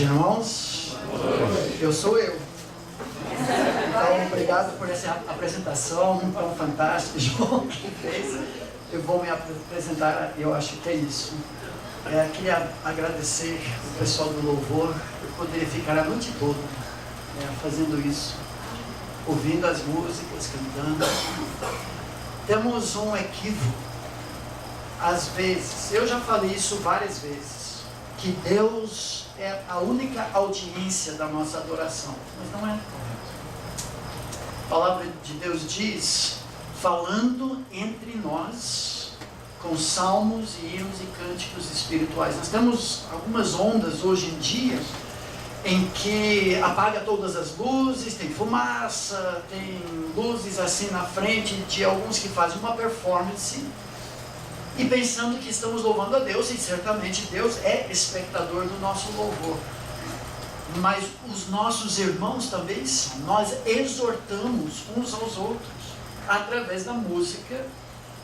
Irmãos, eu sou eu. Então, obrigado por essa apresentação tão fantástica, João, que fez. Eu vou me apresentar, eu acho que é isso. Queria agradecer o pessoal do louvor. Eu poderia ficar a noite toda fazendo isso, ouvindo as músicas, cantando. Temos um equívoco, às vezes, eu já falei isso várias vezes, que Deus é a única audiência da nossa adoração, mas não é correto. A palavra de Deus diz, falando entre nós, com salmos e hinos e cânticos espirituais. Nós temos algumas ondas hoje em dia, em que apaga todas as luzes, tem fumaça, tem luzes assim na frente de alguns que fazem uma performance, e pensando que estamos louvando a Deus, e certamente Deus é espectador do nosso louvor. Mas os nossos irmãos também são. Nós exortamos uns aos outros, através da música,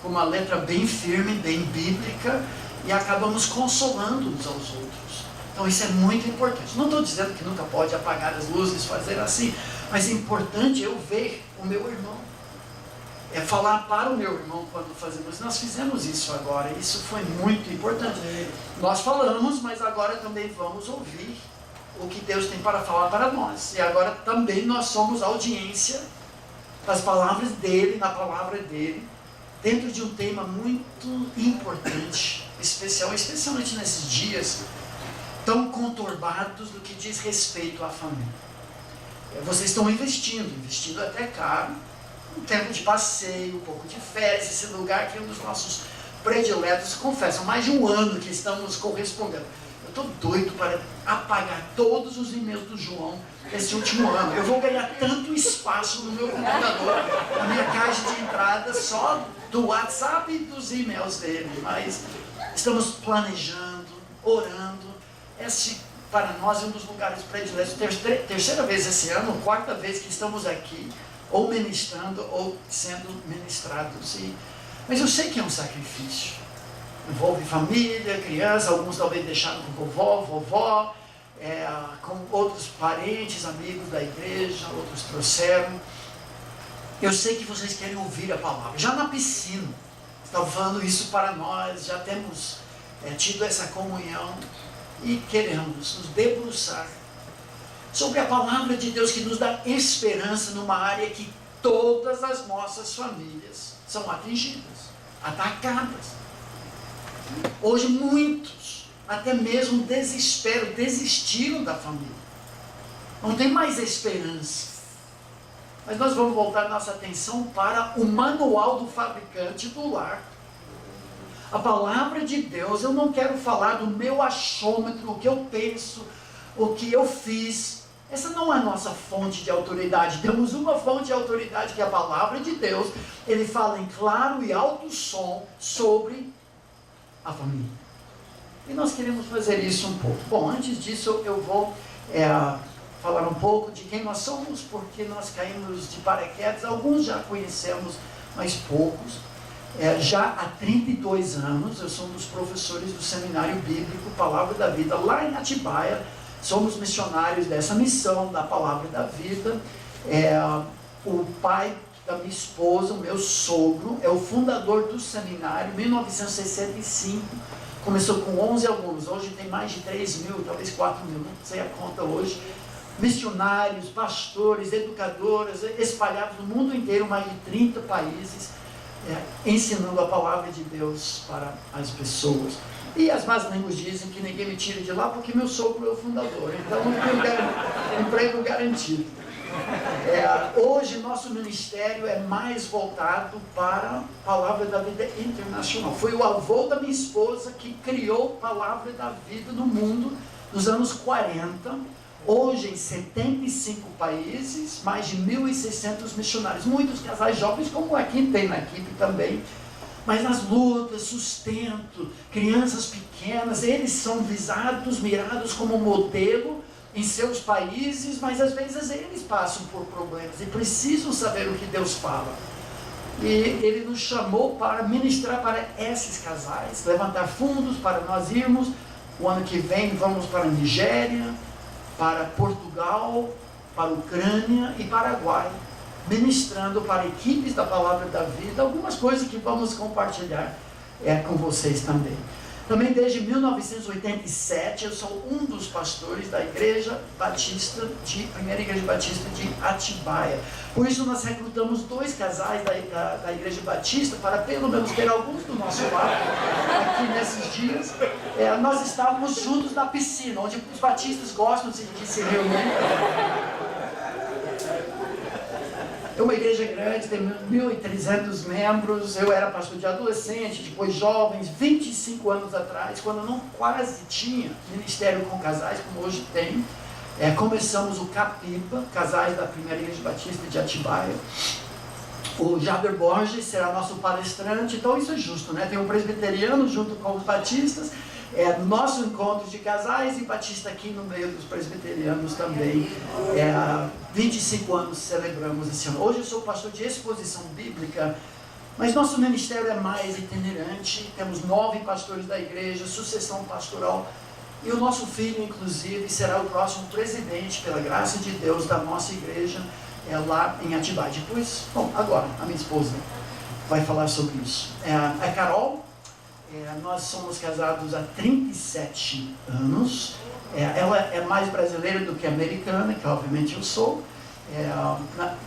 com uma letra bem firme, bem bíblica, e acabamos consolando uns aos outros. Então isso é muito importante. Não estou dizendo que nunca pode apagar as luzes, fazer assim, mas é importante eu ver o meu irmão. É falar para o meu irmão quando fazemos. Nós fizemos isso agora, isso foi muito importante. Nós falamos, mas agora também vamos ouvir o que Deus tem para falar para nós. E agora também nós somos audiência das palavras dele, na palavra dele, dentro de um tema muito importante, especialmente nesses dias tão conturbados do que diz respeito à família. Vocês estão investindo até caro, um tempo de passeio, um pouco de férias, esse lugar que é um dos nossos prediletos. Confesso, há mais de um ano que estamos correspondendo. Eu estou doido para apagar todos os e-mails do João esse último ano. Eu vou ganhar tanto espaço no meu computador, na minha caixa de entrada, só do WhatsApp e dos e-mails dele. Mas estamos planejando, orando. Esse, para nós, é um dos lugares prediletos. Terceira vez esse ano, quarta vez que estamos aqui, ou ministrando, ou sendo ministrados. Mas eu sei que é um sacrifício. Envolve família, criança, alguns talvez deixaram com vovó, com outros parentes, amigos da igreja, outros trouxeram. Eu sei que vocês querem ouvir a palavra. Já na piscina, estavam falando isso para nós, já temos tido essa comunhão e queremos nos debruçar sobre a palavra de Deus que nos dá esperança numa área que todas as nossas famílias são atingidas, atacadas. Hoje muitos, até mesmo desistiram da família. Não tem mais esperança. Mas nós vamos voltar nossa atenção para o manual do fabricante do lar. A palavra de Deus, eu não quero falar do meu achômetro, o que eu penso, o que eu fiz. Essa não é a nossa fonte de autoridade. Temos uma fonte de autoridade que é a palavra de Deus. Ele fala em claro e alto som sobre a família. E nós queremos fazer isso um pouco. Bom, antes disso eu vou falar um pouco de quem nós somos, porque nós caímos de paraquedas. Alguns já conhecemos, mas poucos. Já há 32 anos, eu sou um dos professores do Seminário Bíblico Palavra da Vida, lá em Atibaia. Somos missionários dessa missão, da Palavra da Vida. O pai da minha esposa, o meu sogro, é o fundador do seminário, em 1965. Começou com 11 alunos, hoje tem mais de 3 mil, talvez 4 mil, não sei a conta hoje. Missionários, pastores, educadores, espalhados no mundo inteiro, mais de 30 países, ensinando a palavra de Deus para as pessoas. E as más línguas dizem que ninguém me tira de lá porque meu sogro é o fundador. Então eu tenho emprego garantido. Hoje nosso ministério é mais voltado para a Palavra da Vida internacional. Foi o avô da minha esposa que criou a Palavra da Vida no mundo nos anos 40. Hoje em 75 países, mais de 1.600 missionários. Muitos casais jovens, como aqui tem na equipe também. Mas nas lutas, sustento, crianças pequenas, eles são visados, mirados como modelo em seus países, mas às vezes eles passam por problemas e precisam saber o que Deus fala. E ele nos chamou para ministrar para esses casais, levantar fundos para nós irmos. O ano que vem vamos para a Nigéria, para Portugal, para Ucrânia e Paraguai, ministrando para equipes da Palavra da Vida algumas coisas que vamos compartilhar com vocês também. Também desde 1987 eu sou um dos pastores da Igreja Batista, Primeira Igreja Batista de Atibaia. Por isso nós recrutamos 2 casais da Igreja Batista para pelo menos ter alguns do nosso lado aqui nesses dias. Nós estávamos juntos na piscina, onde os batistas gostam de se reunir. É uma igreja grande, tem 1.300 membros. Eu era pastor de adolescente, depois jovens, 25 anos atrás, quando não quase tinha ministério com casais, como hoje tem. Começamos o Capiba, casais da Primeira Igreja Batista de Atibaia. O Jaber Borges será nosso palestrante, então isso é justo, né? Tem um presbiteriano junto com os batistas. Nosso encontro de casais e batista aqui no meio dos presbiterianos também. 25 anos celebramos esse ano. Hoje eu sou pastor de exposição bíblica, mas nosso ministério é mais itinerante. Temos 9 pastores da igreja, sucessão pastoral. E o nosso filho, inclusive, será o próximo presidente, pela graça de Deus, da nossa igreja, lá em Atibaia. Depois, agora, a minha esposa vai falar sobre isso. A Carol. Nós somos casados há 37 anos. Ela é mais brasileira do que americana, que obviamente eu sou.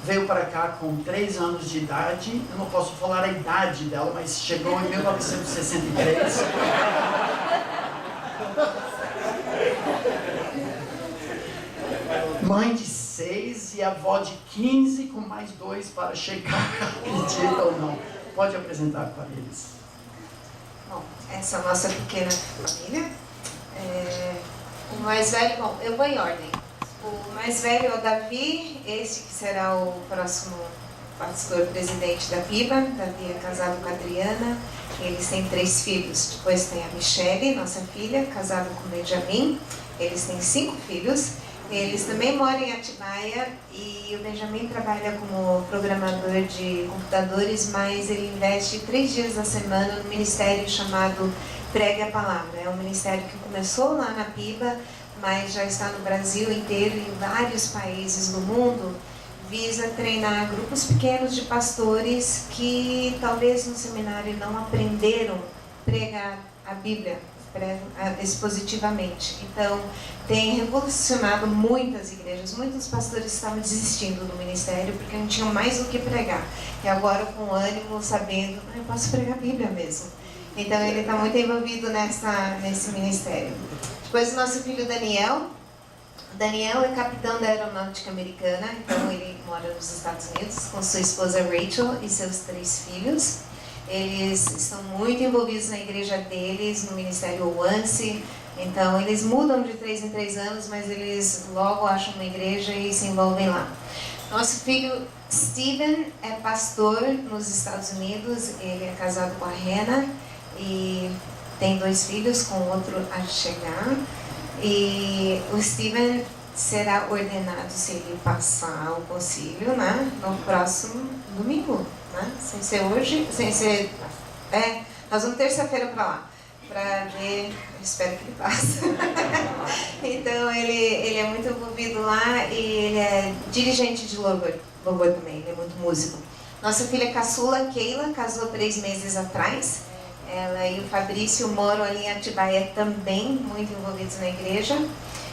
Veio para cá com 3 anos de idade. Eu não posso falar a idade dela, mas chegou em 1963. Mãe de 6 e avó de 15, com mais 2 para chegar, acredita ou não. Pode apresentar para eles. Bom, essa é a nossa pequena família. O mais velho, bom, eu vou em ordem. O mais velho é o Davi, este que será o próximo pastor presidente da PIBA. Davi é casado com a Adriana, eles têm 3 filhos. Depois tem a Michele, nossa filha, casada com o Benjamin. Eles têm 5 filhos. Eles também moram em Atibaia e o Benjamin trabalha como programador de computadores, mas ele investe 3 dias da semana no ministério chamado Pregue a Palavra. É um ministério que começou lá na PIBA, mas já está no Brasil inteiro e em vários países do mundo. Visa treinar grupos pequenos de pastores que talvez no seminário não aprenderam a pregar a Bíblia expositivamente. Então, tem revolucionado muitas igrejas. Muitos pastores estavam desistindo do ministério porque não tinham mais o que pregar. E agora, com ânimo, sabendo, eu posso pregar a Bíblia mesmo. Então, ele está muito envolvido nesse ministério. Depois, o nosso filho Daniel. Daniel é capitão da aeronáutica americana, então ele mora nos Estados Unidos com sua esposa Rachel e seus 3 filhos. Eles estão muito envolvidos na igreja deles, no Ministério Once. Então, eles mudam de 3 em 3 anos, mas eles logo acham uma igreja e se envolvem lá. Nosso filho Steven é pastor nos Estados Unidos. Ele é casado com a Hannah e tem 2 filhos, com outro a chegar. E o Steven será ordenado, se ele passar o concílio, né, no próximo domingo. Né? Sem ser hoje, sem ser... nós vamos terça-feira para lá, para ver, eu espero que ele passe. Então ele é muito envolvido lá e ele é dirigente de louvor também, ele é muito músico. Nossa filha caçula, Keila, casou 3 meses atrás. Ela e o Fabrício moram ali em Atibaia também, muito envolvidos na igreja.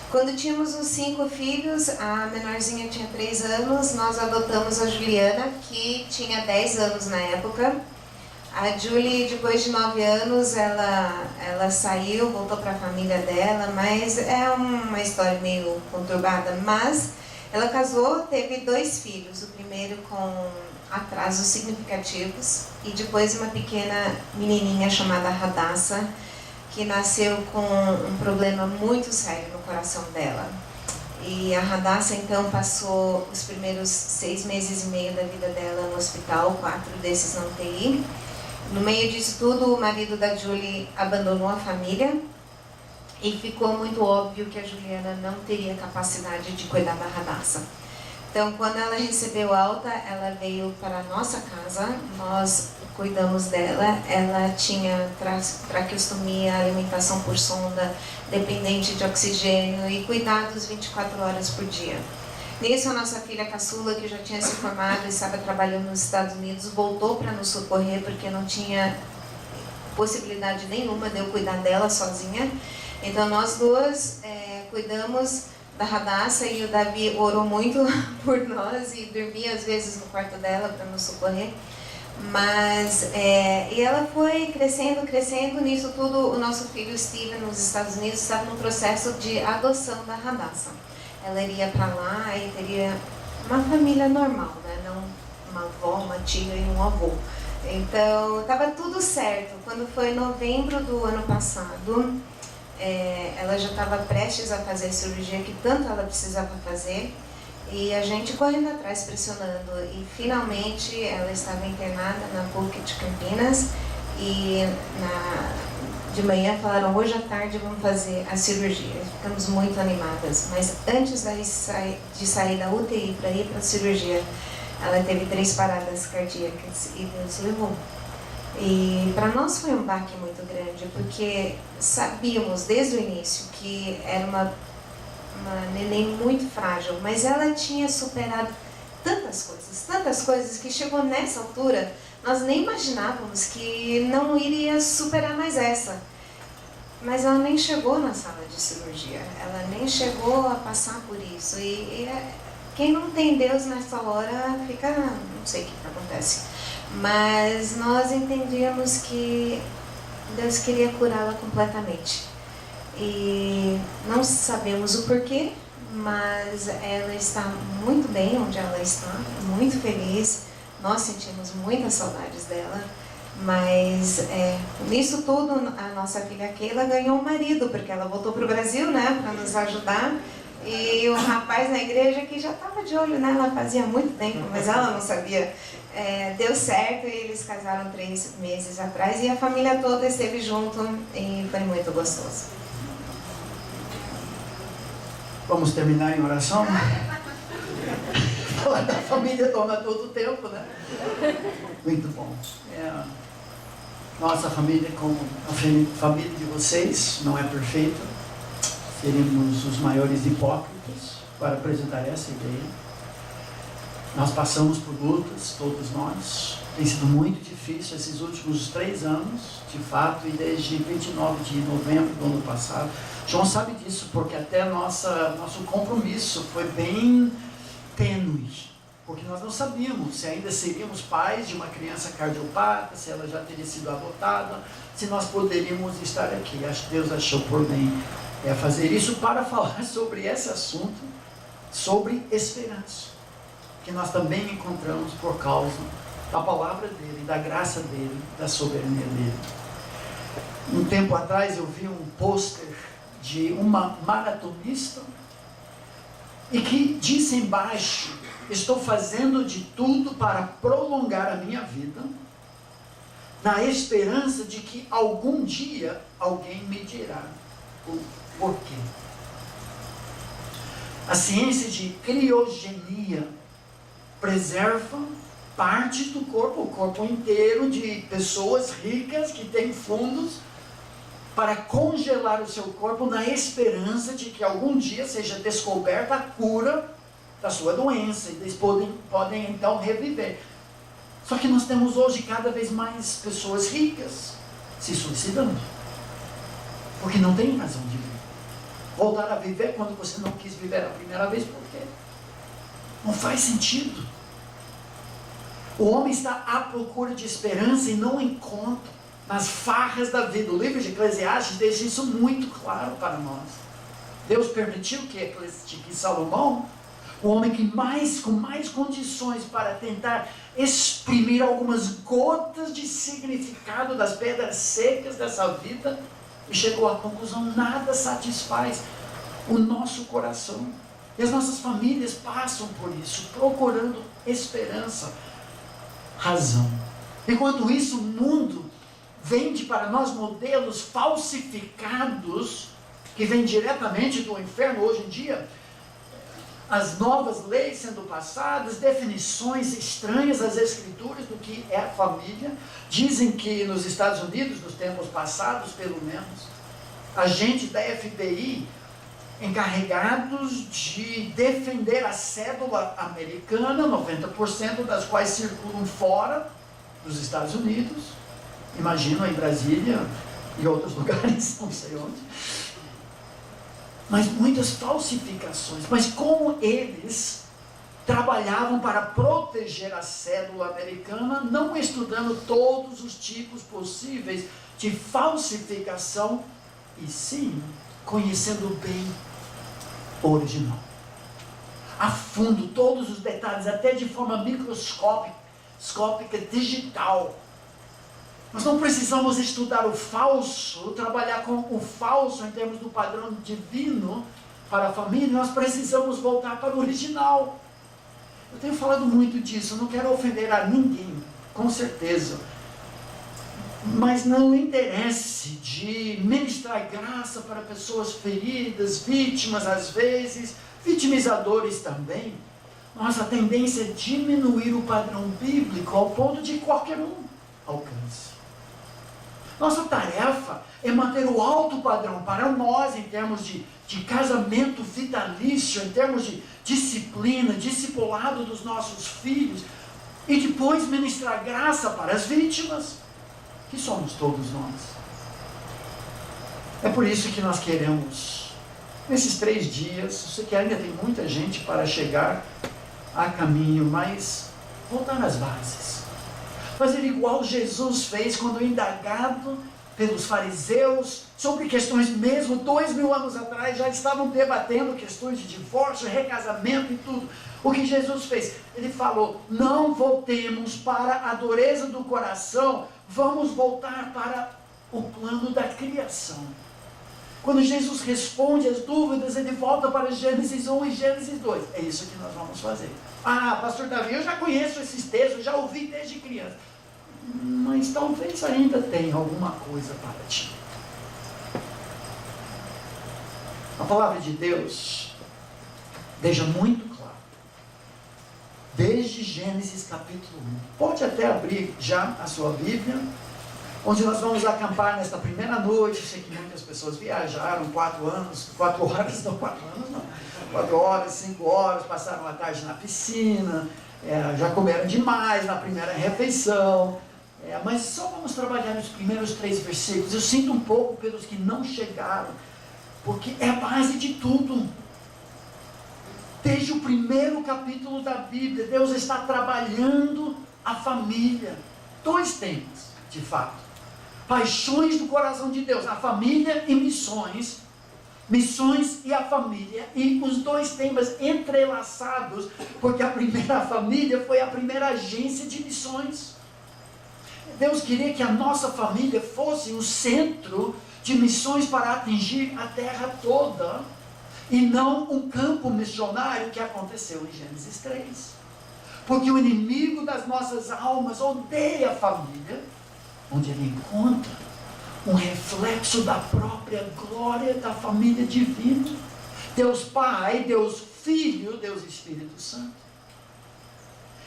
Quando tínhamos os 5 filhos, a menorzinha tinha 3 anos, nós adotamos a Juliana, que tinha 10 anos na época. A Julie, depois de 9 anos, ela saiu, voltou para a família dela, mas é uma história meio conturbada. Mas ela casou, teve 2 filhos, o primeiro com atrasos significativos e depois uma pequena menininha chamada Radassa, que nasceu com um problema muito sério no coração dela. E a Radassa, então, passou os primeiros 6 meses e meio da vida dela no hospital, 4 desses na UTI. No meio disso tudo, o marido da Julie abandonou a família e ficou muito óbvio que a Juliana não teria capacidade de cuidar da Radassa. Então, quando ela recebeu alta, ela veio para a nossa casa, nós cuidamos dela. Ela tinha traqueostomia, alimentação por sonda, dependente de oxigênio e cuidados 24 horas por dia. Nisso, a nossa filha caçula, que já tinha se formado e estava trabalhando nos Estados Unidos, voltou para nos socorrer porque não tinha possibilidade nenhuma de eu cuidar dela sozinha. Então, nós duas cuidamos da Radassa, e o Davi orou muito por nós e dormia às vezes no quarto dela para nos socorrer. Mas, e ela foi crescendo, nisso tudo o nosso filho Steven nos Estados Unidos estava no processo de adoção da Radassa. Ela iria para lá e teria uma família normal, né? Não uma avó, uma tia e um avô. Então, estava tudo certo. Quando foi novembro do ano passado, ela já estava prestes a fazer a cirurgia que tanto ela precisava fazer. E a gente correndo atrás, pressionando. E finalmente ela estava internada na PUC de Campinas. E de manhã falaram, hoje à tarde vamos fazer a cirurgia. Ficamos muito animadas. Mas antes de sair da UTI para ir para a cirurgia, ela teve 3 paradas cardíacas e Deus levou. E para nós foi um baque muito grande, porque sabíamos desde o início que era uma neném muito frágil, mas ela tinha superado tantas coisas, que chegou nessa altura, nós nem imaginávamos que não iria superar mais essa. Mas ela nem chegou na sala de cirurgia, ela nem chegou a passar por isso. E quem não tem Deus nessa hora fica, não sei o que acontece. Mas nós entendíamos que Deus queria curá-la completamente. E não sabemos o porquê, mas ela está muito bem onde ela está, muito feliz. Nós sentimos muitas saudades dela, mas nisso tudo a nossa filha Keila ganhou um marido, porque ela voltou para o Brasil, né, para nos ajudar. E o rapaz na igreja que já estava de olho nela fazia muito tempo, mas ela não sabia. Deu certo e eles casaram 3 meses atrás e a família toda esteve junto e foi muito gostoso. Vamos terminar em oração? Falar da família toma todo o tempo, né? Muito bom. Nossa família, como a família de vocês, não é perfeita. Seríamos os maiores hipócritas para apresentar essa ideia. Nós passamos por lutas, todos nós. Tem sido muito difícil esses últimos 3 anos, de fato, e desde 29 de novembro do ano passado. João sabe disso, porque até nosso compromisso foi bem tênue, porque nós não sabíamos se ainda seríamos pais de uma criança cardiopata, se ela já teria sido adotada, se nós poderíamos estar aqui. Deus achou por bem fazer isso para falar sobre esse assunto, sobre esperança, que nós também encontramos por causa da palavra dele, da graça dele, da soberania dele. Um tempo atrás eu vi um pôster de uma maratonista e que disse embaixo: estou fazendo de tudo para prolongar a minha vida, na esperança de que algum dia alguém me dirá o porquê. A ciência de criogenia preserva parte do corpo, o corpo inteiro de pessoas ricas que têm fundos para congelar o seu corpo na esperança de que algum dia seja descoberta a cura da sua doença e eles podem então reviver. Só que nós temos hoje cada vez mais pessoas ricas se suicidando, porque não tem razão de viver. Voltar a viver quando você não quis viver a primeira vez, por quê? Não faz sentido. O homem está à procura de esperança e não encontra nas farras da vida. O livro de Eclesiastes deixa isso muito claro para nós. Deus permitiu que Salomão, o homem com mais condições para tentar exprimir algumas gotas de significado das pedras secas dessa vida, e chegou à conclusão: nada satisfaz o nosso coração. E as nossas famílias passam por isso, procurando esperança, razão. Enquanto isso, o mundo vende para nós modelos falsificados, que vêm diretamente do inferno. Hoje em dia, as novas leis sendo passadas, definições estranhas às escrituras do que é a família. Dizem que nos Estados Unidos, nos tempos passados pelo menos, agentes da FBI encarregados de defender a cédula americana, 90% das quais circulam fora dos Estados Unidos, imagino em Brasília e outros lugares, não sei onde, mas muitas falsificações. Mas como eles trabalhavam para proteger a cédula americana, não estudando todos os tipos possíveis de falsificação, e sim conhecendo bem o original, a fundo, todos os detalhes, até de forma microscópica, digital. Nós não precisamos estudar o falso, trabalhar com o falso em termos do padrão divino para a família. Nós precisamos voltar para o original. Eu tenho falado muito disso, eu não quero ofender a ninguém, com certeza. Mas não interesse de ministrar graça para pessoas feridas, vítimas às vezes, vitimizadores também. Nossa tendência é diminuir o padrão bíblico ao ponto de qualquer um alcance. Nossa tarefa é manter o alto padrão para nós em termos de casamento vitalício, em termos de disciplina, discipulado dos nossos filhos, e depois ministrar graça para as vítimas, que somos todos nós. É por isso que nós queremos, nesses 3 dias, eu sei que ainda tem muita gente para chegar a caminho, mas voltar às bases. Fazer igual Jesus fez quando indagado pelos fariseus sobre questões mesmo 2000 anos atrás, já estavam debatendo questões de divórcio, recasamento e tudo. O que Jesus fez? Ele falou: não voltemos para a dureza do coração, vamos voltar para o plano da criação. Quando Jesus responde às dúvidas, ele volta para Gênesis 1 e Gênesis 2. É isso que nós vamos fazer. Ah, pastor Davi, eu já conheço esses textos, já ouvi desde criança. Mas talvez ainda tenha alguma coisa para ti. A palavra de Deus deixa muito claro, desde Gênesis capítulo 1. Pode até abrir já a sua Bíblia, onde nós vamos acampar nesta primeira noite. Eu sei que muitas pessoas viajaram 4 horas, 4 horas, 5 horas, passaram a tarde na piscina, já comeram demais na primeira refeição. Mas só vamos trabalhar nos primeiros 3 versículos. Eu sinto um pouco pelos que não chegaram, porque é a base de tudo. Desde o primeiro capítulo da Bíblia, Deus está trabalhando a família. 2 temas, de fato: paixões do coração de Deus, a família e missões. Missões e a família, e os 2 temas entrelaçados, porque a primeira família foi a primeira agência de missões. Deus queria que a nossa família fosse o centro de missões para atingir a terra toda, e não um campo missionário que aconteceu em Gênesis 3. Porque o inimigo das nossas almas odeia a família, onde ele encontra um reflexo da própria glória da família divina. Deus Pai, Deus Filho, Deus Espírito Santo.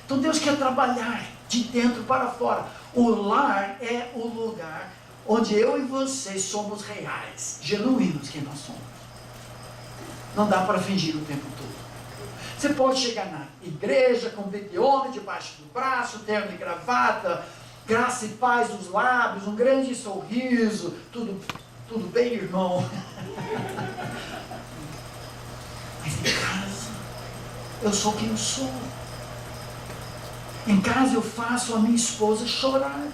Então Deus quer trabalhar de dentro para fora. O lar é o lugar onde eu e você somos reais, genuínos quem nós somos. Não dá para fingir o tempo todo. Você pode chegar na igreja com bibione debaixo do braço, terno e gravata, graça e paz nos lábios, um grande sorriso, tudo bem, irmão? Mas em casa, eu sou quem eu sou. Em casa eu faço a minha esposa chorar.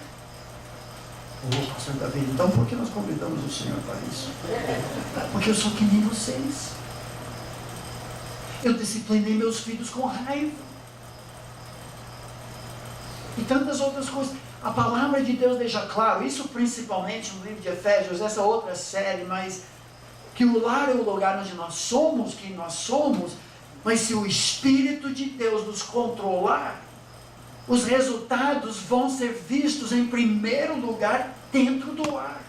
Pastor Davi, então por que nós convidamos o Senhor para isso? Porque eu sou que nem vocês. Eu disciplinei meus filhos com raiva. E tantas outras coisas. A palavra de Deus deixa claro, isso principalmente no livro de Efésios, essa outra série, mas que o lar é o lugar onde nós somos quem nós somos, mas se o Espírito de Deus nos controlar, os resultados vão ser vistos em primeiro lugar dentro do lar.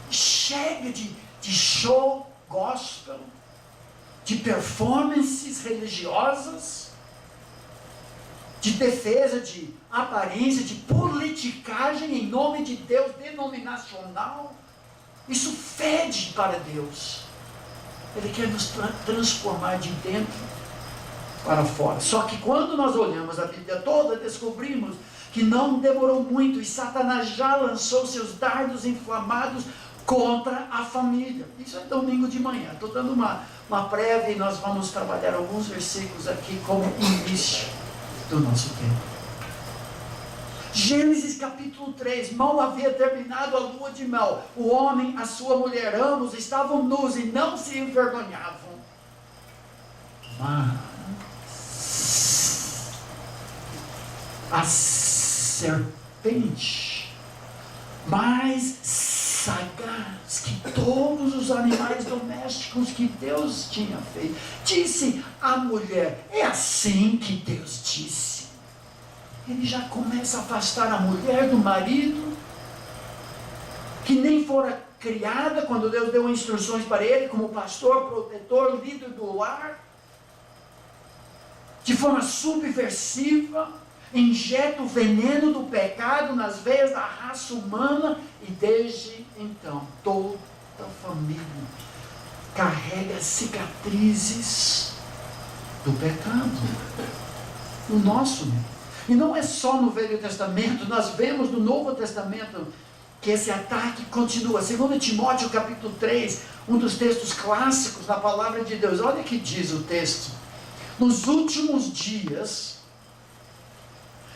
Chega de show gospel, de performances religiosas, de defesa de aparência, de politicagem em nome de Deus denominacional. Isso fede para Deus. Ele quer nos transformar de dentro para fora. Só que quando nós olhamos a Bíblia toda, descobrimos que não demorou muito e Satanás já lançou seus dardos inflamados contra a família. Isso é domingo de manhã. Estou dando uma prévia e nós vamos trabalhar alguns versículos aqui como início do nosso tempo. Gênesis capítulo 3, mal havia terminado a lua de mel. O homem, a sua mulher, ambos estavam nus e não se envergonhavam. Mas a serpente, mais sagaz que todos os animais domésticos que Deus tinha feito, disse à mulher: é assim que Deus disse. Ele já começa a afastar a mulher do marido, que nem fora criada quando Deus deu instruções para ele, como pastor, protetor, líder do lar, de forma subversiva, injeta o veneno do pecado nas veias da raça humana, e desde então toda a família carrega cicatrizes do pecado, no nosso meio. E não é só no Velho Testamento, nós vemos no Novo Testamento que esse ataque continua. 2 Timóteo capítulo 3, um dos textos clássicos da palavra de Deus. Olha o que diz o texto: nos últimos dias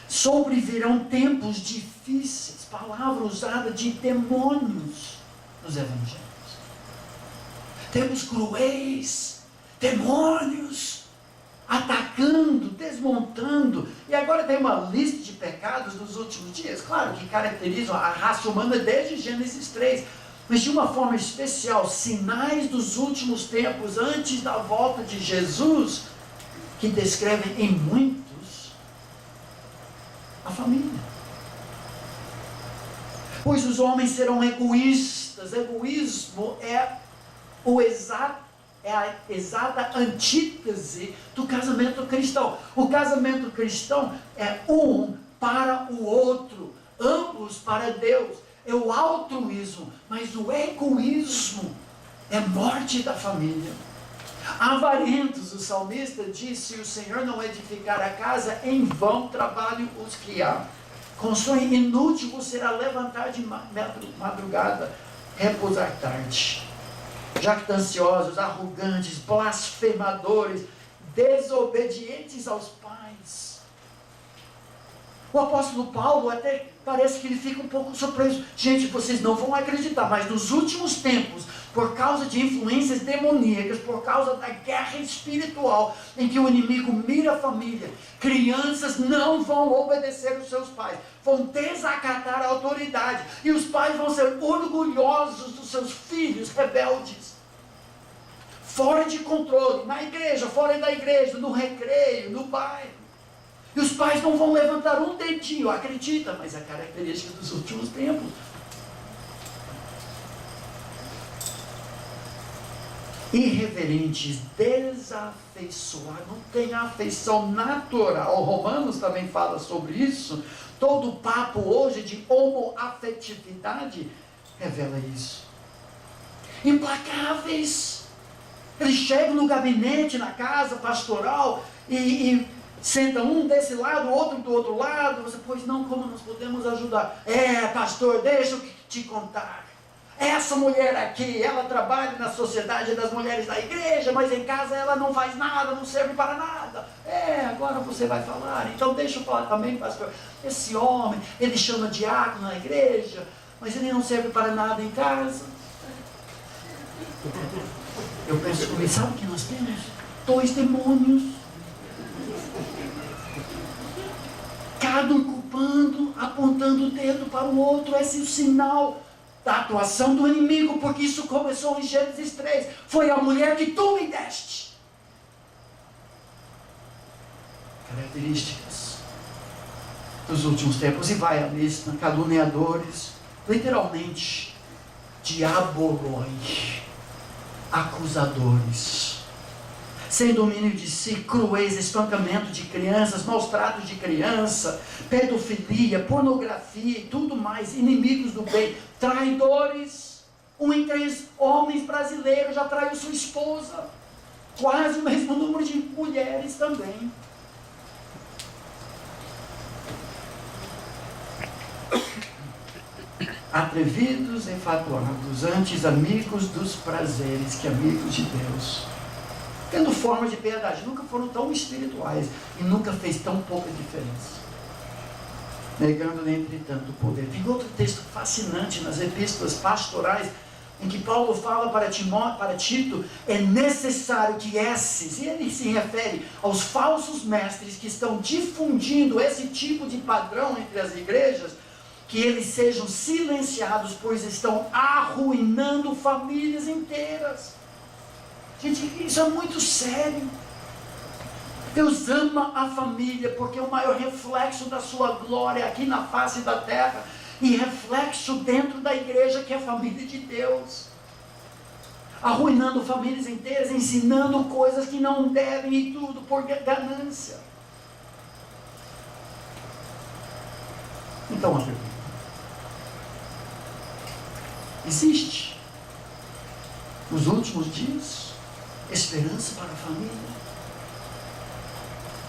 sobrevirão tempos difíceis. Palavra usada de demônios nos evangelhos. Tempos cruéis, demônios atacando, desmontando. E agora tem uma lista de pecados dos últimos dias, claro, que caracterizam a raça humana desde Gênesis 3, mas de uma forma especial, sinais dos últimos tempos, antes da volta de Jesus, que descrevem em muitos a família. Pois os homens serão egoístas. Egoísmo é a exata antítese do casamento cristão. O casamento cristão é um para o outro, ambos para Deus. É o altruísmo, mas o egoísmo é morte da família. Avarentos, o salmista disse: se o Senhor não edificar a casa, em vão trabalho os que há. Com sonho inútil você será levantar de madrugada, repousar tarde. Jactanciosos, arrogantes, blasfemadores, desobedientes aos pais. O apóstolo Paulo até parece que ele fica um pouco surpreso. Gente, vocês não vão acreditar, mas nos últimos tempos, por causa de influências demoníacas, por causa da guerra espiritual, em que o inimigo mira a família, crianças não vão obedecer os seus pais, vão desacatar a autoridade, e os pais vão ser orgulhosos dos seus filhos rebeldes, fora de controle, na igreja, fora da igreja, no recreio, no bairro. E os pais não vão levantar um dedinho, acredita, mas é característica dos últimos tempos. Irreverentes, desafeiçoados, não tem afeição natural. Romanos também fala sobre isso. Todo papo hoje de homoafetividade revela isso. Implacáveis. Eles chegam no gabinete, na casa pastoral e senta um desse lado, outro do outro lado. Você, pois não, como nós podemos ajudar? Pastor, deixa eu te contar. Essa mulher aqui, ela trabalha na sociedade das mulheres da igreja, mas em casa ela não faz nada, não serve para nada. Agora você vai falar. Então deixa eu falar também, pastor. Esse homem, ele chama diácono na igreja, mas ele não serve para nada em casa. Eu penso comigo, sabe o que nós temos? 2 demônios. Cada um culpando, apontando o dedo para o outro. Esse é o sinal da atuação do inimigo, porque isso começou em Gênesis 3. Foi a mulher que tu me deste. Características dos últimos tempos. E vai a lista: caluniadores, literalmente, diaboloi, acusadores, sem domínio de si, cruéis, espancamento de crianças, maus tratos de criança, pedofilia, pornografia e tudo mais, inimigos do bem, traidores. Um em 3 homens brasileiros já traiu sua esposa, quase o mesmo número de mulheres também. Atrevidos, enfatuados, antes amigos dos prazeres que amigos de Deus, tendo forma de piedade, nunca foram tão espirituais e nunca fez tão pouca diferença, negando entretanto o poder. Tem outro texto fascinante nas epístolas pastorais, em que Paulo fala para Tito, é necessário que esses, e ele se refere aos falsos mestres que estão difundindo esse tipo de padrão entre as igrejas, que eles sejam silenciados, pois estão arruinando famílias inteiras. Gente, isso é muito sério. Deus ama a família, porque o maior reflexo da sua glória aqui na face da terra, e reflexo dentro da igreja, que é a família de Deus. Arruinando famílias inteiras, ensinando coisas que não devem, e tudo por ganância. Então, a pergunta: existe, nos últimos dias, esperança para a família?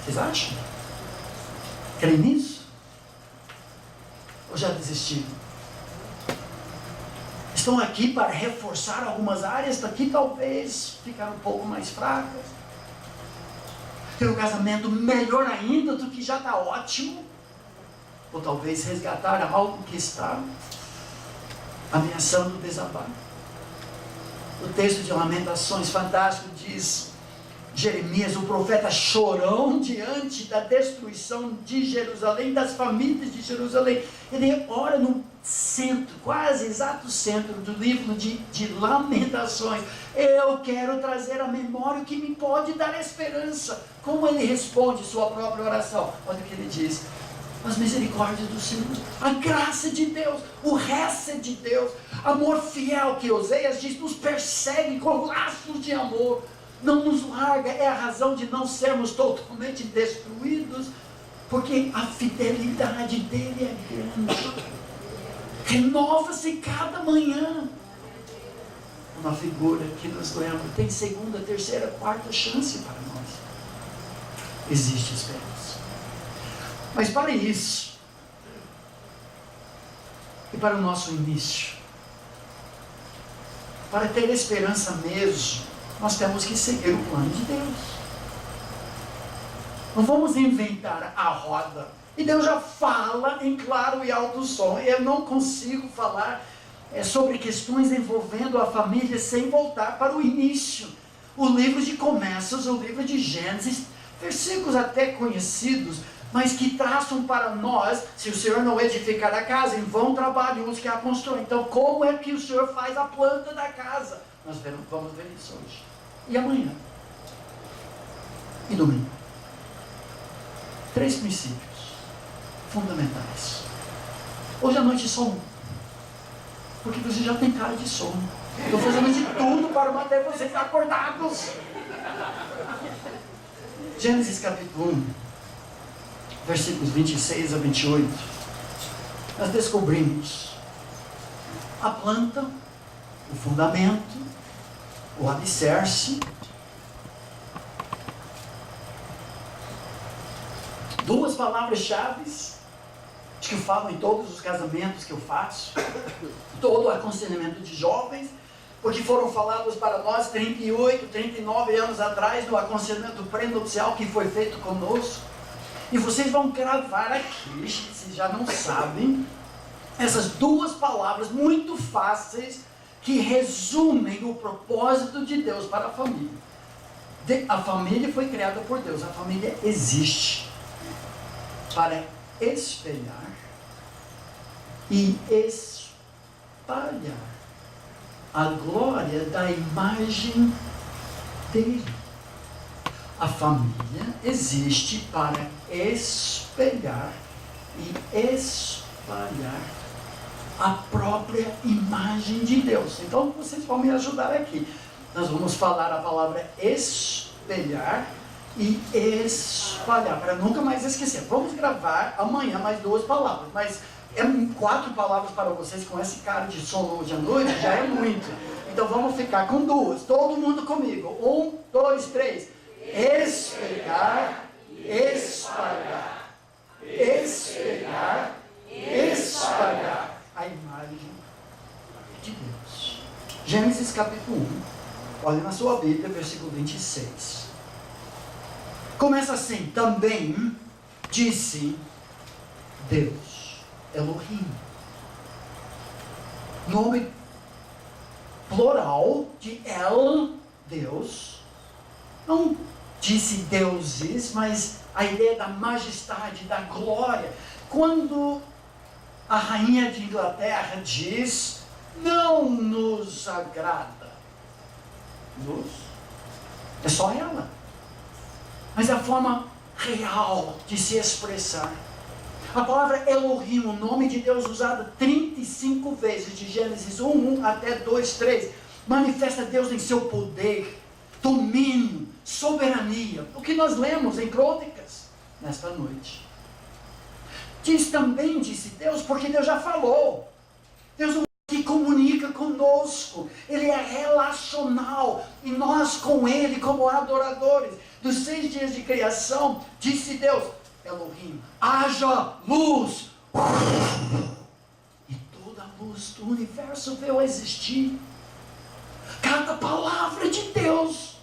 Vocês acham? Creem nisso? Ou já desistiram? Estão aqui para reforçar algumas áreas daqui, talvez ficar um pouco mais fracas. Ter um casamento melhor ainda do que já está ótimo. Ou talvez resgatar algo que está ameaçando desabar. O texto de Lamentações, fantástico, diz Jeremias, o profeta chorão, diante da destruição de Jerusalém, das famílias de Jerusalém. Ele ora no centro, quase exato centro do livro de Lamentações. Eu quero trazer à memória o que me pode dar esperança. Como ele responde sua própria oração? Olha o que ele diz: as misericórdias do Senhor, a graça de Deus, o resto de Deus, amor fiel, que Oséias diz, nos persegue com laços de amor, não nos larga. É a razão de não sermos totalmente destruídos, porque a fidelidade dele é grande, renova-se cada manhã. Uma figura que nos lembra, tem segunda, terceira, quarta chance para nós. Existe esperança. Mas para isso, e para o nosso início, para ter esperança mesmo, nós temos que seguir o plano de Deus. Não vamos inventar a roda. E Deus já fala em claro e alto som. Eu não consigo falar sobre questões envolvendo a família sem voltar para o início. O livro de Começos, o livro de Gênesis, versículos até conhecidos, mas que traçam para nós: se o Senhor não edificar a casa, em vão trabalham os que a constroem. Então, como é que o Senhor faz a planta da casa? Nós vamos ver isso hoje. E amanhã. E domingo. 3 princípios fundamentais. Hoje à noite só um. Porque você já tem cara de sono. Estou fazendo de tudo para manter vocês acordados. Gênesis capítulo 1. Versículos 26 a 28, nós descobrimos a planta, o fundamento, o alicerce, duas palavras-chave que eu falo em todos os casamentos que eu faço, todo o aconselhamento de jovens, porque foram falados para nós 38, 39 anos atrás, no aconselhamento pré-nupcial que foi feito conosco. E vocês vão gravar aqui, se já não sabem, essas duas palavras muito fáceis que resumem o propósito de Deus para a família. A família foi criada por Deus, a família existe para espelhar e espalhar a glória da imagem dele. A família existe para espelhar e espalhar a própria imagem de Deus. Então vocês vão me ajudar aqui. Nós vamos falar a palavra espelhar espelhar e espalhar, para nunca mais esquecer. Vamos gravar amanhã mais 2 palavras, mas 4 palavras para vocês com esse cara de sono hoje à noite já é muito. Então vamos ficar com 2, todo mundo comigo. 1, 2, 3. Espelhar, espalhar, espelhar, espalhar a imagem de Deus. Gênesis capítulo 1. Olha na sua Bíblia, versículo 26. Começa assim: também disse Deus, Elohim. Nome plural de El, Deus. Não disse deuses, mas a ideia da majestade, da glória. Quando a rainha de Inglaterra diz, não nos agrada. Nos? É só ela. Mas é a forma real de se expressar. A palavra Elohim, o nome de Deus usado 35 vezes, de Gênesis 1 até 2:3, manifesta Deus em seu poder, domínio, soberania. O que nós lemos em Crônicas nesta noite. Disse Deus, porque Deus já falou. Deus não é que comunica conosco. Ele é relacional. E nós com Ele, como adoradores. Dos 6 dias de criação, disse Deus, Elohim, haja luz. E toda a luz do universo veio a existir. Cada palavra de Deus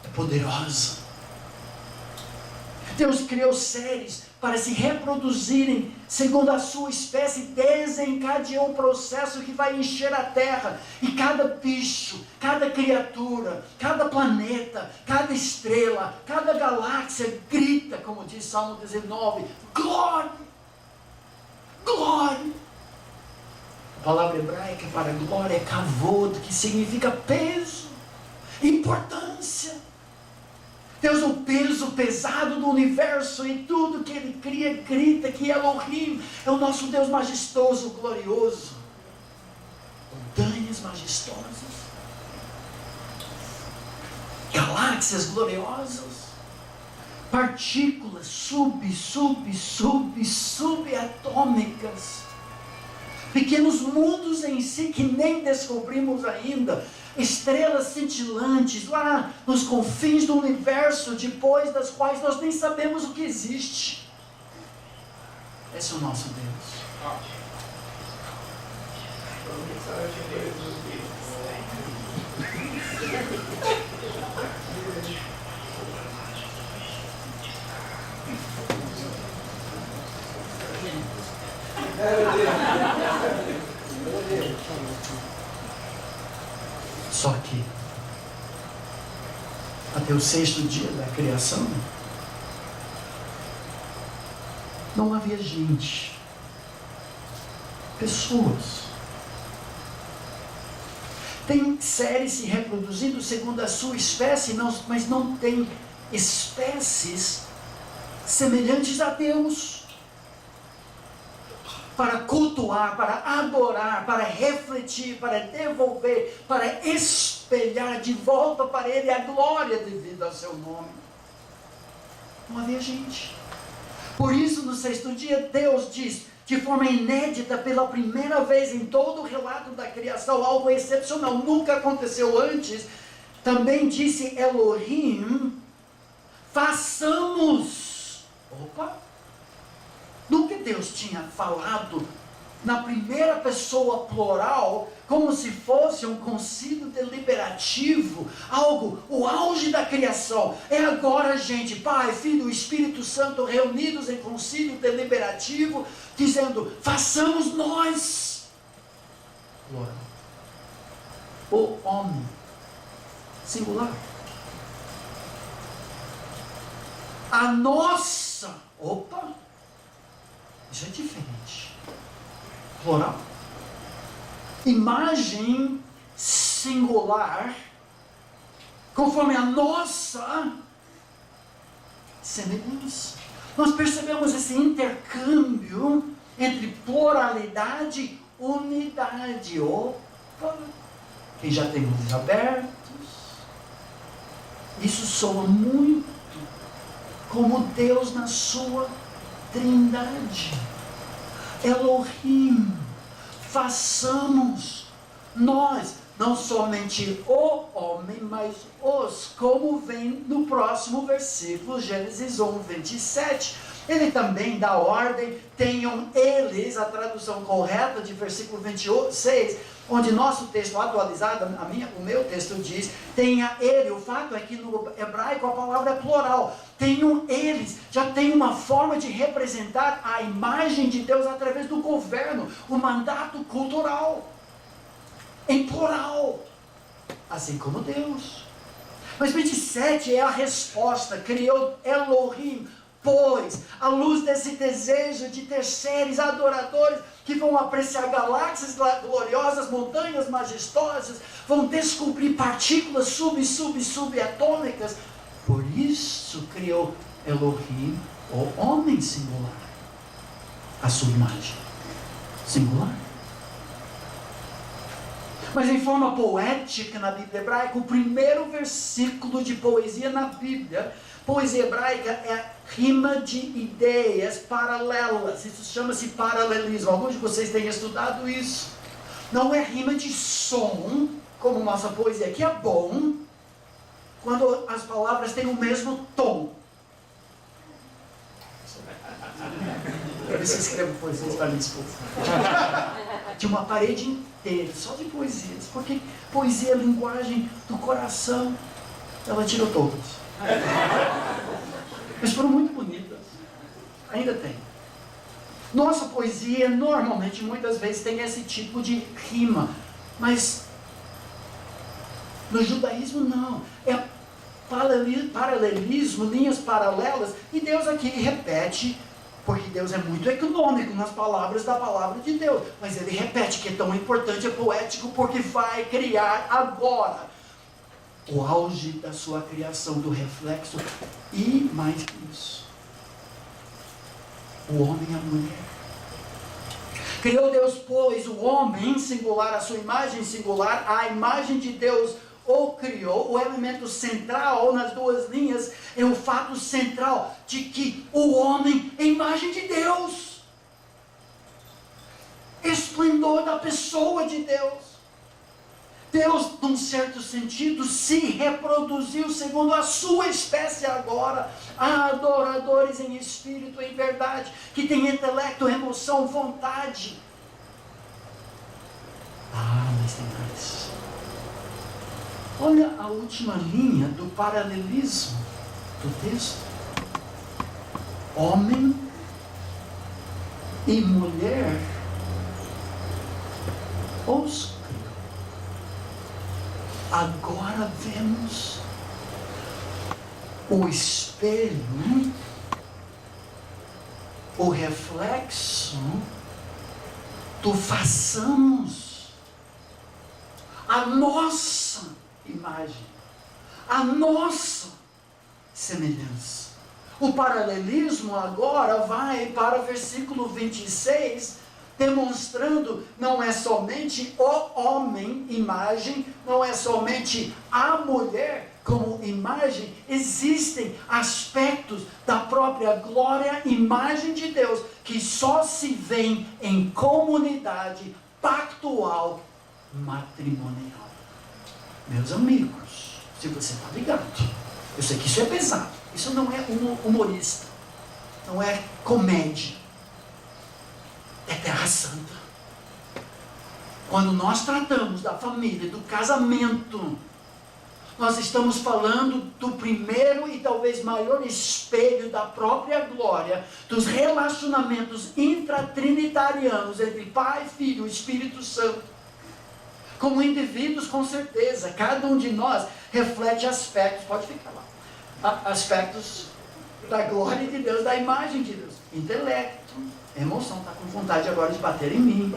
é poderosa. Deus criou seres para se reproduzirem segundo a sua espécie, desencadeou um processo que vai encher a terra. E cada bicho, cada criatura, cada planeta, cada estrela, cada galáxia grita, como diz Salmo 19, glória, glória. A palavra hebraica para glória é kavod, que significa peso, importância. Deus, o peso pesado do universo e tudo que Ele cria, grita que Elohim é o nosso Deus majestoso, glorioso. Montanhas majestosas, galáxias gloriosas, partículas subatômicas, pequenos mundos em si que nem descobrimos ainda, estrelas cintilantes lá nos confins do universo, depois das quais nós nem sabemos o que existe. Esse é o nosso Deus. Só que até o 6º dia da criação não havia gente, pessoas. Tem seres se reproduzindo segundo a sua espécie, mas não tem espécies semelhantes a Deus para cultuar, para adorar, para refletir, para devolver, para espelhar de volta para Ele a glória devida ao seu nome. Não havia gente. Por isso, no 6º dia, Deus diz, de forma inédita, pela primeira vez em todo o relato da criação, algo excepcional, nunca aconteceu antes, também disse Elohim, façamos. Opa! Nunca Deus tinha falado na primeira pessoa plural, como se fosse um concílio deliberativo, algo, o auge da criação. É agora, gente, Pai, Filho e Espírito Santo reunidos em concílio deliberativo, dizendo, façamos nós. Plural. O homem, singular. A nossa, opa, isso é diferente. Plural. Imagem singular, conforme a nossa semelhança. Nós percebemos esse intercâmbio entre pluralidade e unidade. Opa! Quem já tem olhos abertos, Isso soa muito como Deus na sua trindade. Elohim, façamos nós, não somente o homem, mas os, como vem no próximo versículo, Gênesis 1, 27. Ele também dá ordem, tenham eles, a tradução correta de versículo 26, onde nosso texto atualizado, o meu texto diz, tenha ele. O fato é que no hebraico a palavra é plural. Tenham eles, já tem uma forma de representar a imagem de Deus através do governo, o mandato cultural, em plural, assim como Deus. Mas 27 é a resposta, criou Elohim, pois, à luz desse desejo de ter seres adoradores que vão apreciar galáxias gloriosas, montanhas majestosas, vão descobrir partículas subatômicas. Por isso criou Elohim, o homem singular, a sua imagem singular. Mas em forma poética na Bíblia hebraica, o primeiro versículo de poesia na Bíblia, poesia hebraica é rima de ideias paralelas. Isso chama-se paralelismo. Alguns de vocês têm estudado isso. Não é rima de som, como nossa poesia, que é bom, quando as palavras têm o mesmo tom. Eu se escrevo poesias para me desculpar. De uma parede inteira, só de poesias. Porque poesia é linguagem do coração. Ela tirou todas. Mas foram muito bonitas. Ainda tem. Nossa poesia normalmente, muitas vezes, tem esse tipo de rima. Mas no judaísmo não. É paralelismo, linhas paralelas. E Deus aqui repete, porque Deus é muito econômico nas palavras da palavra de Deus. Mas Ele repete que é tão importante, é poético, porque vai criar agora o auge da sua criação, do reflexo, e mais que isso, o homem e a mulher. Criou Deus, pois, o homem singular, a sua imagem singular, a imagem de Deus o criou. O elemento central nas duas linhas é o fato central de que o homem é a imagem de Deus, esplendor da pessoa de Deus. Deus, num certo sentido, se reproduziu segundo a sua espécie agora. Há adoradores em espírito, em verdade, que têm intelecto, emoção, vontade. Mas tem mais. Olha a última linha do paralelismo do texto. Homem e mulher os criou. Agora vemos o espelho, o reflexo do façamos a nossa imagem, a nossa semelhança. O paralelismo agora vai para o versículo 26, demonstrando não é somente o homem, imagem, não é somente a mulher como imagem, existem aspectos da própria glória, imagem de Deus, que só se vêem em comunidade pactual matrimonial. Meus amigos, se você está ligado, eu sei que isso é pesado, isso não é humorista, não é comédia, é terra santa. Quando nós tratamos da família, do casamento, nós estamos falando do primeiro e talvez maior espelho da própria glória, dos relacionamentos intratrinitarianos entre Pai, Filho e Espírito Santo. Como indivíduos, com certeza, cada um de nós reflete aspectos, pode ficar lá, aspectos da glória de Deus, da imagem de Deus. Intelecto, emoção, está com vontade agora de bater em mim.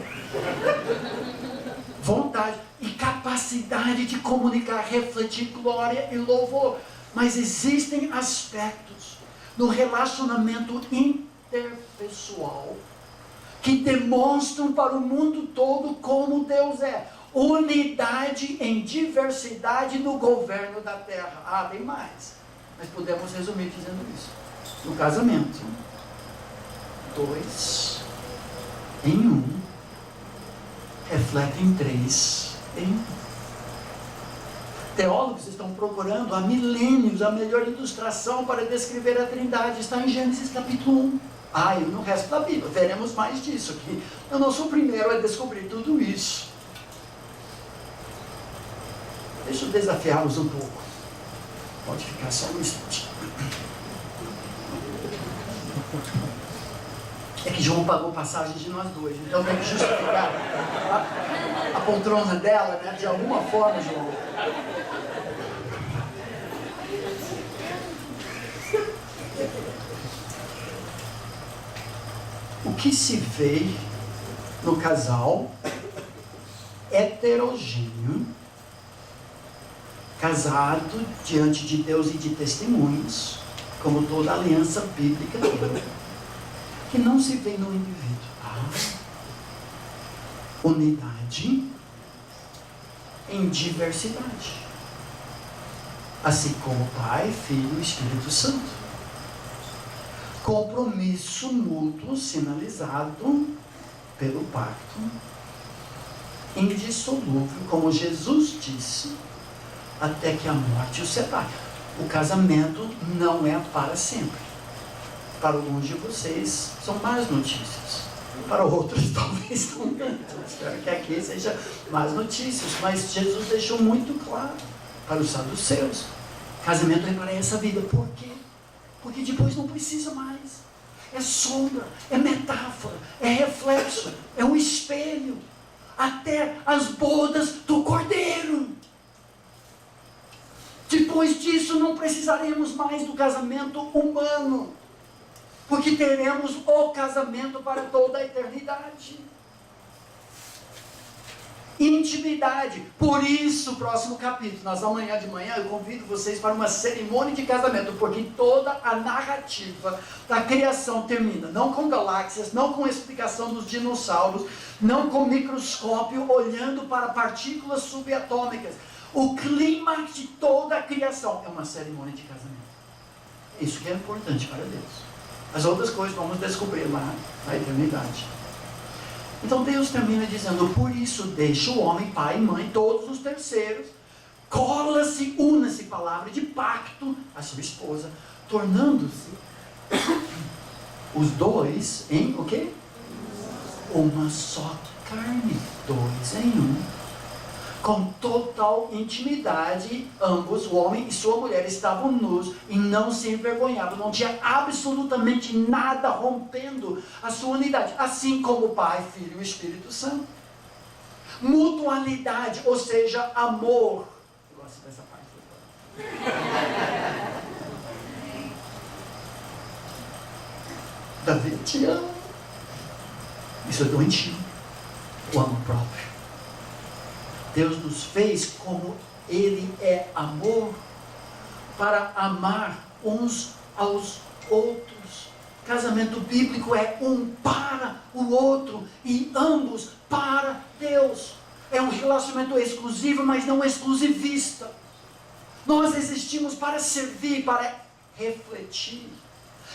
Vontade e capacidade de comunicar, refletir glória e louvor. Mas existem aspectos no relacionamento interpessoal que demonstram para o mundo todo como Deus é. Unidade em diversidade no governo da terra. Ah, tem mais. Mas podemos resumir dizendo isso. No casamento, 2 em 1 refletem 3 em 1. Teólogos estão procurando há milênios a melhor ilustração para descrever a Trindade. Está em Gênesis capítulo 1. E no resto da Bíblia. Veremos mais disso aqui. Eu não sou o primeiro a descobrir tudo isso. Deixa eu desafiá-los um pouco. Pode ficar só um instante. É que João pagou passagem de nós dois. Então tem que justificar a poltrona dela, né? De alguma forma, João. O que se vê no casal heterogêneo, casado diante de Deus e de testemunhos, como toda aliança bíblica, que não se vê no indivíduo. Unidade em diversidade, assim como Pai, Filho e Espírito Santo. Compromisso mútuo sinalizado pelo pacto, indissolúvel, como Jesus disse, até que a morte o separe. O casamento não é para sempre. Para alguns de vocês são más notícias, para outros talvez não tanto. Espero que aqui seja más notícias, mas Jesus deixou muito claro para os saduceus: casamento é para essa vida. Por quê? Porque depois não precisa mais. É sombra, é metáfora, é reflexo, é um espelho. Até as bodas do Cordeiro. Depois disso não precisaremos mais do casamento humano, porque teremos o casamento para toda a eternidade. Intimidade. Por isso, próximo capítulo, nós amanhã de manhã, eu convido vocês para uma cerimônia de casamento, porque toda a narrativa da criação termina, não com galáxias, não com explicação dos dinossauros, não com microscópio olhando para partículas subatômicas. O clímax de toda a criação é uma cerimônia de casamento. Isso que é importante para Deus. As outras coisas vamos descobrir lá na eternidade. Então Deus termina dizendo: por isso deixa o homem, pai e mãe, todos os terceiros, cola-se, una-se, palavra de pacto, a sua esposa, tornando-se os dois em o quê? Uma só carne, 2 em 1. Com total intimidade, ambos, o homem e sua mulher, estavam nus e não se envergonhavam. Não tinha absolutamente nada rompendo a sua unidade. Assim como o Pai, Filho e o Espírito Santo. Mutualidade, ou seja, amor. Eu gosto dessa parte. Davi te ama. Isso é doentio. O amor próprio. Deus nos fez como Ele é amor, para amar uns aos outros. Casamento bíblico é um para o outro e ambos para Deus. É um relacionamento exclusivo, mas não exclusivista. Nós existimos para servir, para refletir.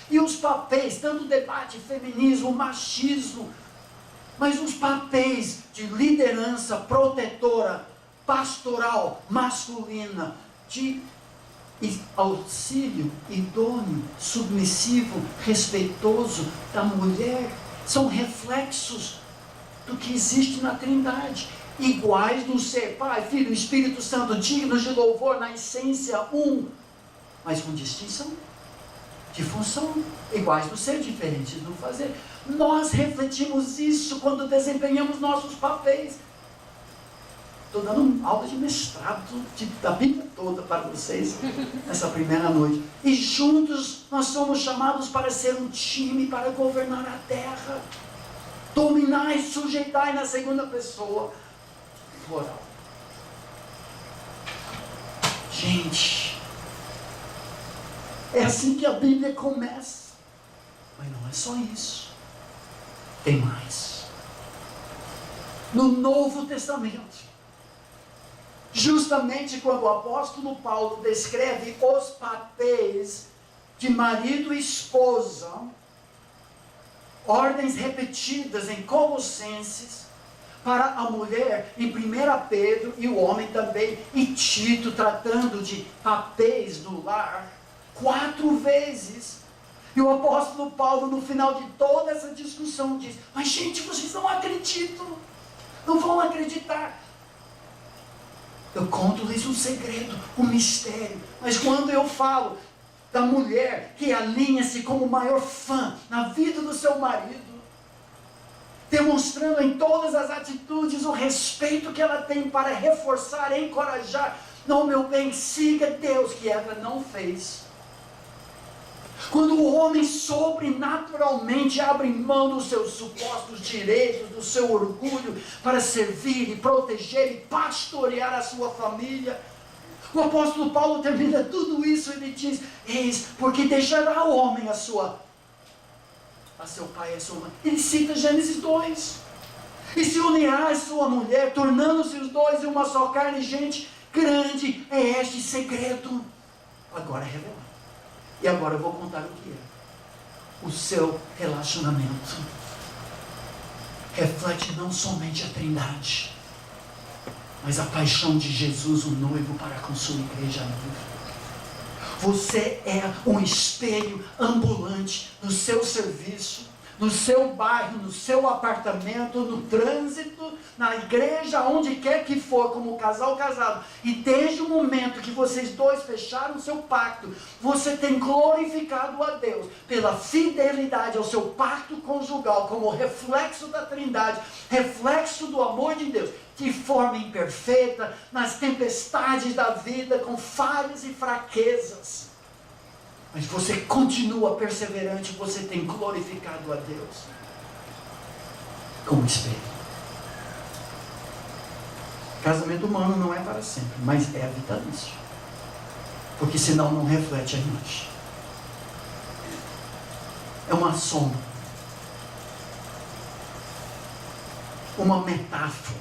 E os papéis, tanto debate, feminismo, machismo, mas os papéis de liderança protetora, pastoral, masculina, de auxílio idôneo, submissivo, respeitoso da mulher, são reflexos do que existe na Trindade. Iguais no ser Pai, Filho e Espírito Santo, dignos de louvor, na essência um, mas com distinção de função, iguais no ser, diferentes no fazer. Nós refletimos isso quando desempenhamos nossos papéis. Estou dando aula de mestrado da Bíblia toda para vocês nessa primeira noite. E juntos nós somos chamados para ser um time, para governar a terra. Dominar e sujeitar na segunda pessoa, plural. Gente, é assim que a Bíblia começa. Mas não é só isso. Tem mais. No Novo Testamento, Justamente quando o apóstolo Paulo descreve os papéis de marido e esposa, ordens repetidas em Colossenses, para a mulher em 1 Pedro, e o homem também em Tito, tratando de papéis do lar, 4 vezes. E o apóstolo Paulo, no final de toda essa discussão, diz: mas gente, vocês não acreditam, não vão acreditar. Eu conto-lhes um segredo, um mistério. Mas quando eu falo da mulher que alinha-se como o maior fã na vida do seu marido, demonstrando em todas as atitudes o respeito que ela tem para reforçar, encorajar, não, meu bem, siga Deus, que Eva não fez. Quando o homem sobrenaturalmente abre mão dos seus supostos direitos, do seu orgulho, para servir e proteger e pastorear a sua família, o apóstolo Paulo termina tudo isso e ele diz: eis, porque deixará o homem a seu pai e a sua mãe. Ele cita Gênesis 2. E se unirá a sua mulher, tornando-se os dois em uma só carne. Gente, grande é este segredo. Agora é revelado. E agora eu vou contar o que é. O seu relacionamento reflete não somente a Trindade, mas a paixão de Jesus, o noivo, para com sua igreja viva. Você é um espelho ambulante no seu serviço, no seu bairro, no seu apartamento, no trânsito, na igreja, onde quer que for, como casal casado. E desde o momento que vocês dois fecharam o seu pacto, você tem glorificado a Deus pela fidelidade ao seu pacto conjugal, como reflexo da Trindade, reflexo do amor de Deus, de forma imperfeita, nas tempestades da vida, com falhas e fraquezas. Mas você continua perseverante, você tem glorificado a Deus como espelho. Casamento humano não é para sempre, mas é vitalício. Porque senão não reflete a imagem. É uma sombra. Uma metáfora.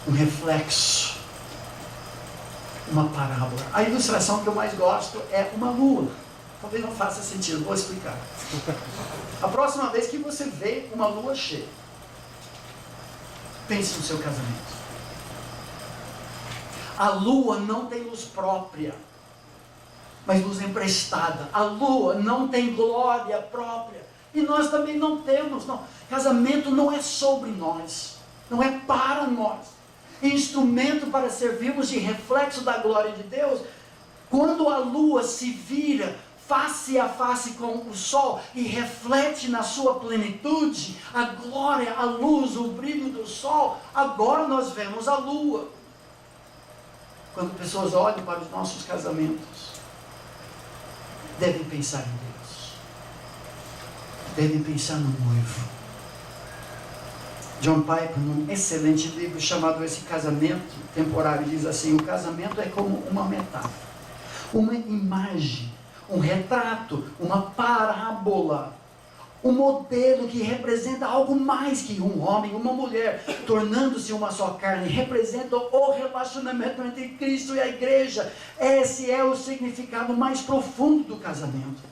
Um reflexo. Uma parábola. A ilustração que eu mais gosto é uma lua. Talvez não faça sentido, vou explicar. A próxima vez que você vê uma lua cheia, pense no seu casamento. A lua não tem luz própria, mas luz emprestada. A lua não tem glória própria. E nós também não temos. Não. Casamento não é sobre nós. Não é para nós. Instrumento para servirmos de reflexo da glória de Deus. Quando a lua se vira face a face com o sol e reflete na sua plenitude a glória, a luz, o brilho do sol, agora nós vemos a lua. Quando pessoas olham para os nossos casamentos, devem pensar em Deus, devem pensar no noivo. John Piper, num excelente livro chamado Esse Casamento Temporário, diz assim: o casamento é como uma metáfora, uma imagem, um retrato, uma parábola, um modelo que representa algo mais que um homem e uma mulher, tornando-se uma só carne, representa o relacionamento entre Cristo e a igreja. Esse é o significado mais profundo do casamento.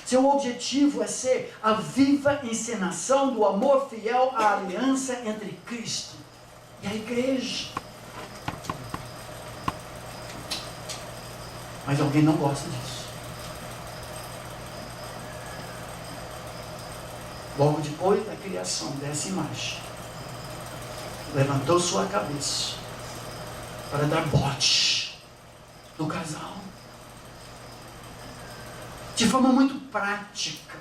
Seu objetivo é ser a viva encenação do amor fiel à aliança entre Cristo e a igreja. Mas alguém não gosta disso. Logo depois da criação dessa imagem, levantou sua cabeça para dar bote no casal. De forma muito prática.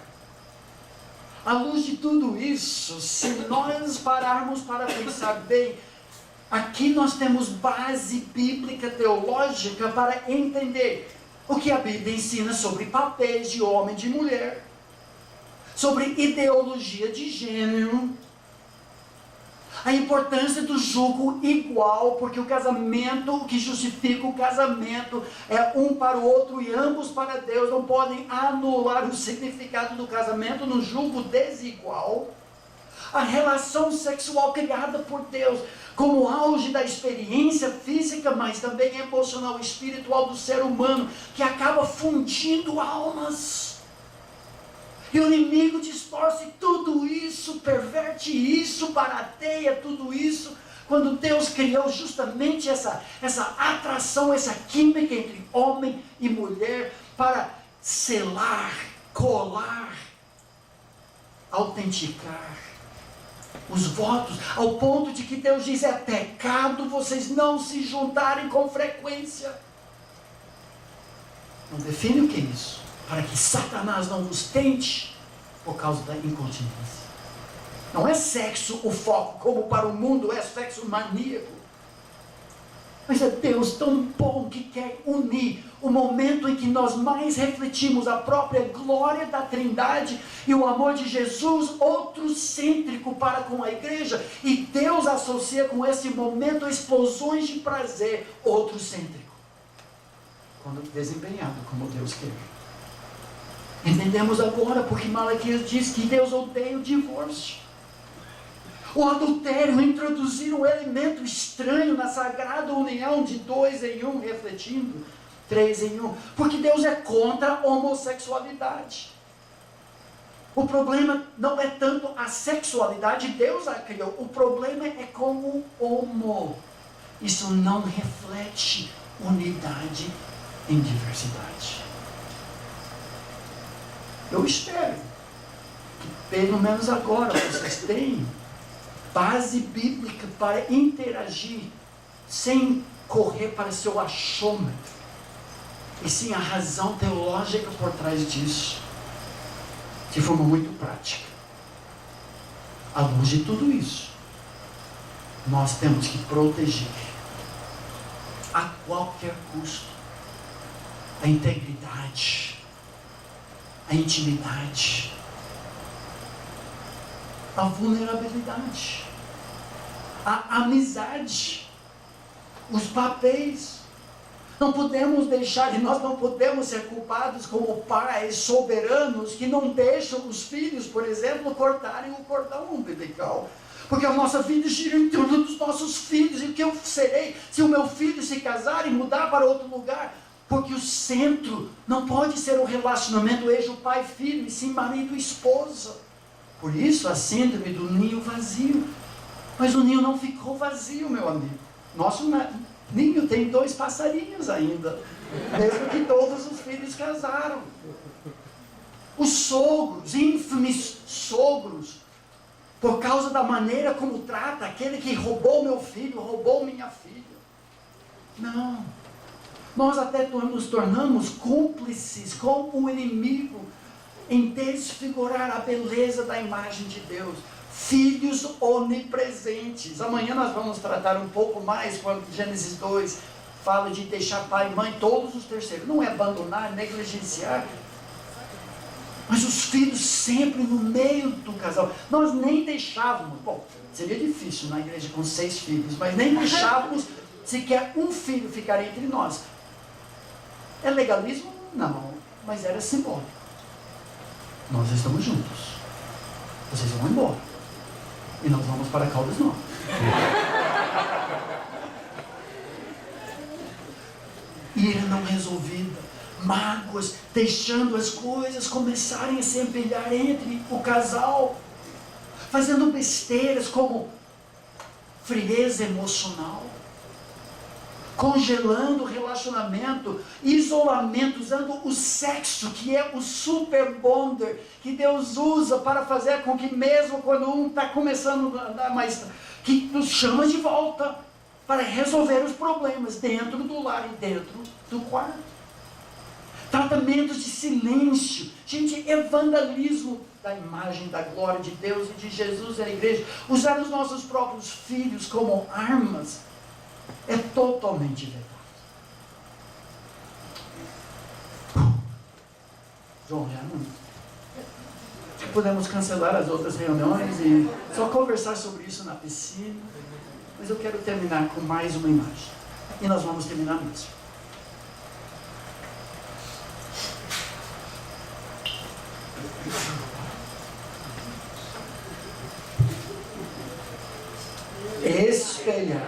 À luz de tudo isso, se nós pararmos para pensar bem, aqui nós temos base bíblica teológica para entender o que a Bíblia ensina sobre papéis de homem e de mulher, sobre ideologia de gênero, a importância do julgo igual, porque o casamento, o que justifica o casamento é um para o outro e ambos para Deus. Não podem anular o significado do casamento no julgo desigual. A relação sexual criada por Deus como auge da experiência física, mas também emocional e espiritual do ser humano, que acaba fundindo almas. E o inimigo distorce tudo isso, perverte isso, barateia tudo isso, quando Deus criou justamente essa atração, essa química entre homem e mulher, para selar, colar, autenticar os votos, ao ponto de que Deus diz: é pecado vocês não se juntarem com frequência. Não define o que é isso, para que Satanás não vos tente por causa da incontinência. Não é sexo o foco, como para o mundo é sexo maníaco. Mas é Deus tão bom que quer unir o momento em que nós mais refletimos a própria glória da Trindade e o amor de Jesus, outrocêntrico para com a igreja. E Deus associa com esse momento explosões de prazer, outrocêntrico, quando desempenhado como Deus quer. Entendemos agora porque Malaquias diz que Deus odeia o divórcio. O adultério, introduzir um elemento estranho na sagrada união de 2 em 1, refletindo 3 em 1, porque Deus é contra a homossexualidade. O problema não é tanto a sexualidade, Deus a criou, o problema é com o homo. Isso não reflete unidade em diversidade. Eu espero que pelo menos agora vocês tenham base bíblica para interagir, sem correr para seu achômetro, e sim a razão teológica por trás disso, de forma muito prática. À luz de tudo isso, nós temos que proteger, a qualquer custo, a integridade, a intimidade, a vulnerabilidade, a amizade, os papéis. Não podemos deixar, e nós não podemos ser culpados como pais soberanos que não deixam os filhos, por exemplo, cortarem o cordão umbilical. Porque a nossa vida gira em torno dos nossos filhos. E o que eu serei se o meu filho se casar e mudar para outro lugar? Porque o centro não pode ser o relacionamento eixo pai-filho, e sim marido e esposa. Por isso a síndrome do ninho vazio. Mas o ninho não ficou vazio, meu amigo. Nosso ninho tem 2 passarinhos ainda, mesmo que todos os filhos casaram. Os sogros, ínfames sogros, por causa da maneira como trata aquele que roubou meu filho, roubou minha filha. Não. Nós até nos tornamos cúmplices com o inimigo em desfigurar a beleza da imagem de Deus. Filhos onipresentes. Amanhã nós vamos tratar um pouco mais, quando Gênesis 2 fala de deixar pai e mãe, todos os terceiros. Não é abandonar, negligenciar. Mas os filhos sempre no meio do casal. Nós nem deixávamos, bom, seria difícil na igreja com 6 filhos, mas nem deixávamos sequer um filho ficar entre nós. É legalismo? Não, mas era simbólico. Nós estamos juntos. Vocês vão embora. E nós vamos para Caldas Novas. Ira não resolvida. Mágoas, deixando as coisas começarem a se empilhar entre o casal. Fazendo besteiras como frieza emocional. Congelando o relacionamento, isolamento, usando o sexo, que é o super bonder, que Deus usa para fazer com que mesmo quando um está começando a andar mais, que nos chama de volta, para resolver os problemas dentro do lar e dentro do quarto. Tratamentos de silêncio, gente, é vandalismo da imagem da glória de Deus e de Jesus na igreja. Usar os nossos próprios filhos como armas, é totalmente verdade. João, já não. Podemos cancelar as outras reuniões e só conversar sobre isso na piscina. Mas eu quero terminar com mais uma imagem. E nós vamos terminar mesmo.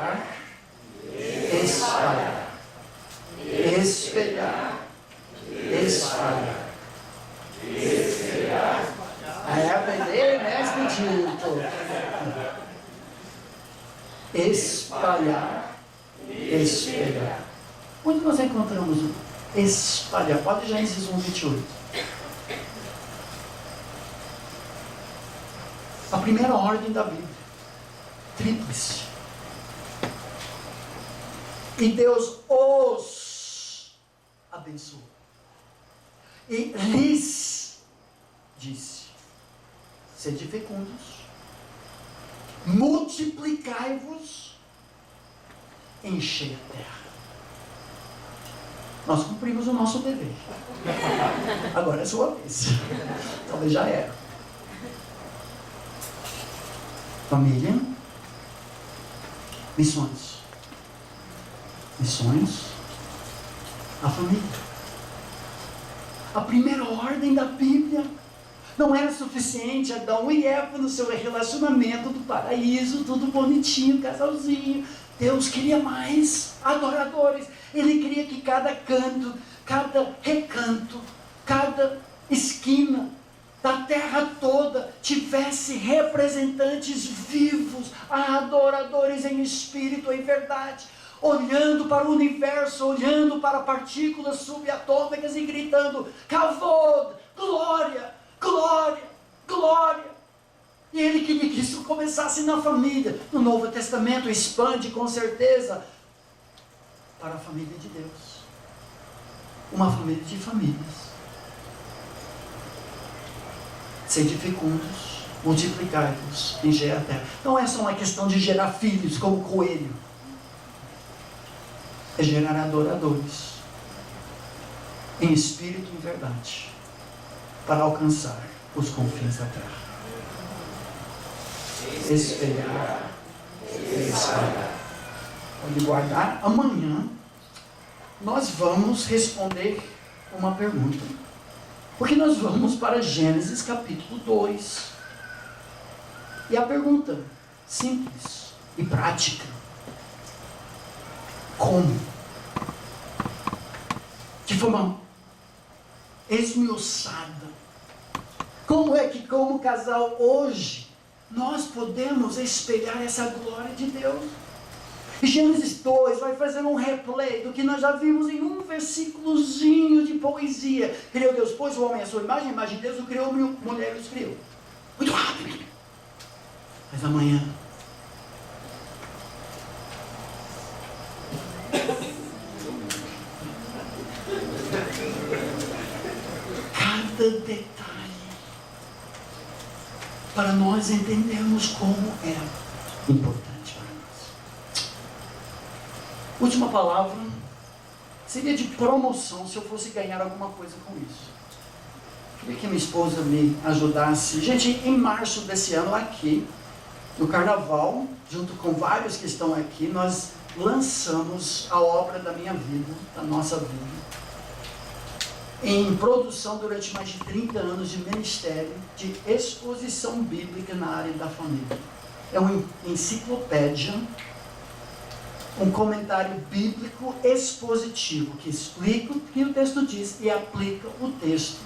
espelhar, espalhar, espelhar, espalhar, espelhar. Aí aprender, né, expedito? Espalhar, espelhar. Onde nós encontramos o espalhar? Pode Gênesis 1:28. A primeira ordem da Bíblia, tríplice. E Deus os abençoou. E lhes disse: sede fecundos, multiplicai-vos, enchei a terra. Nós cumprimos o nosso dever. Agora é sua vez. Talvez já era. Família, missões. Missões, a família. A primeira ordem da Bíblia. Não era suficiente Adão e Eva no seu relacionamento do paraíso, tudo bonitinho, casalzinho. Deus queria mais adoradores. Ele queria que cada canto, cada recanto, cada esquina da terra toda tivesse representantes vivos, adoradores em espírito e em verdade, olhando para o universo, olhando para partículas subatômicas e gritando: Kavod, glória, glória, glória. E ele queria que isso começasse na família. No Novo Testamento expande com certeza para a família de Deus. Uma família de famílias. Sede fecundos, multiplicai-vos, enchei a terra. Não é só uma questão de gerar filhos como coelho. É gerar adoradores em espírito e em verdade, para alcançar os confins da terra. Espelhar, espalhar. Pode guardar. Amanhã nós vamos responder uma pergunta, porque nós vamos para Gênesis capítulo 2. E a pergunta simples e prática: como? De forma esmiuçada. Como é que, como casal hoje, nós podemos espelhar essa glória de Deus? E Gênesis 2 vai fazer um replay do que nós já vimos em um versículozinho de poesia. Criou Deus, pois o homem à sua imagem, a imagem de Deus o criou, mulher os criou. Muito rápido. Mas amanhã cada detalhe para nós entendermos como é importante para nós. Última palavra seria de promoção, se eu fosse ganhar alguma coisa com isso. Queria que minha esposa me ajudasse. Gente, em março desse ano aqui, no Carnaval, junto com vários que estão aqui, nós lançamos a obra da minha vida, da nossa vida, em produção durante mais de 30 anos de ministério de exposição bíblica na área da família. É uma enciclopédia, um comentário bíblico expositivo, que explica o que o texto diz e aplica o texto,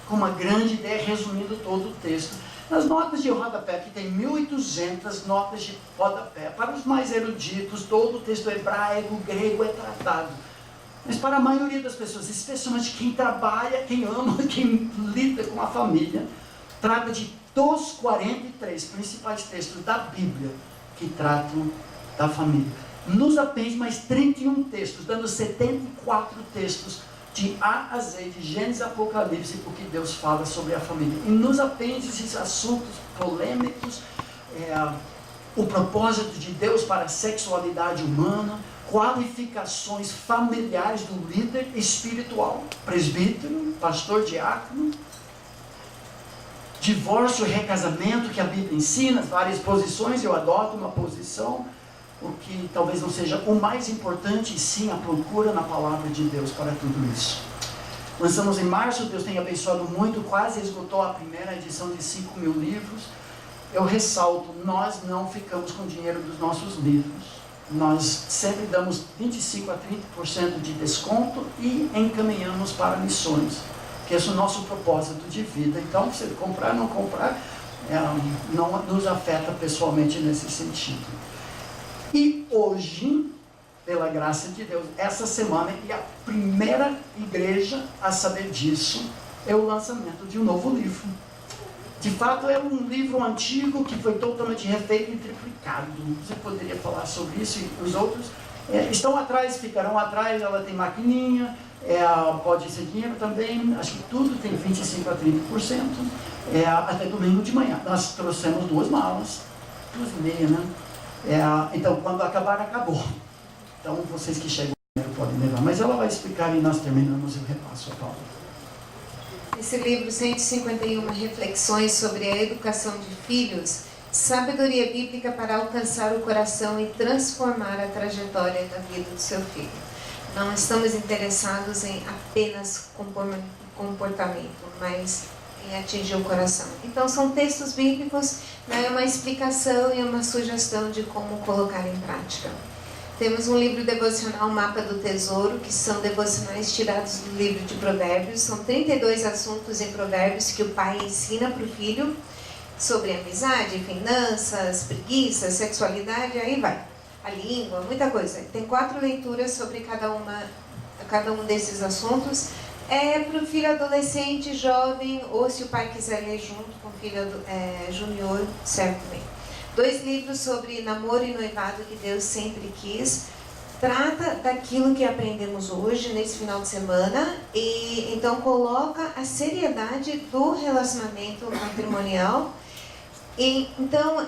com uma grande ideia, resumindo todo o texto. Nas notas de rodapé, que tem 1.200 notas de rodapé, para os mais eruditos, todo o texto hebraico, grego é tratado. Mas para a maioria das pessoas, especialmente quem trabalha, quem ama, quem lida com a família, trata de dos 43 principais textos da Bíblia que tratam da família. Nos apêndices mais 31 textos, dando 74 textos de A a Z, de Gênesis a Apocalipse, o que Deus fala sobre a família. E nos apêndices, assuntos polêmicos, o propósito de Deus para a sexualidade humana, qualificações familiares do líder espiritual, presbítero, pastor, diácono, divórcio e recasamento que a Bíblia ensina, várias posições, eu adoto uma posição, o que talvez não seja o mais importante, sim a procura na palavra de Deus para tudo isso. Lançamos em março, Deus tem abençoado muito, quase esgotou a primeira edição de 5 mil livros. Eu ressalto, nós não ficamos com o dinheiro dos nossos livros. Nós sempre damos 25% a 30% de desconto e encaminhamos para missões, que esse é o nosso propósito de vida. Então, se comprar ou não comprar, não nos afeta pessoalmente nesse sentido. E hoje, pela graça de Deus, essa semana, e a primeira igreja a saber disso, é o lançamento de um novo livro. De fato, é um livro antigo que foi totalmente refeito e triplicado. Você poderia falar sobre isso, e os outros estão atrás, ficarão atrás. Ela tem maquininha, pode ser dinheiro também, acho que tudo tem 25% a 30%, até domingo de manhã. Nós trouxemos 2 malas, 2,5, né? Então, quando acabar, acabou. Então, vocês que chegam primeiro podem levar. Mas ela vai explicar e nós terminamos e eu repasso a Paula. Esse livro, 151 reflexões sobre a educação de filhos, sabedoria bíblica para alcançar o coração e transformar a trajetória da vida do seu filho. Não estamos interessados em apenas comportamento, mas em atingir o coração. Então, são textos bíblicos, né, uma explicação e uma sugestão de como colocar em prática. Temos um livro devocional, Mapa do Tesouro, que são devocionais tirados do livro de Provérbios. São 32 assuntos em Provérbios que o pai ensina para o filho sobre amizade, finanças, preguiça, sexualidade, aí vai. A língua, muita coisa. Tem 4 leituras sobre cada um desses assuntos. É para o filho adolescente, jovem, ou se o pai quiser ler junto com o filho junior, serve também. 2 livros sobre namoro e noivado que Deus sempre quis. Trata daquilo que aprendemos hoje, nesse final de semana, e então coloca a seriedade do relacionamento matrimonial. E então,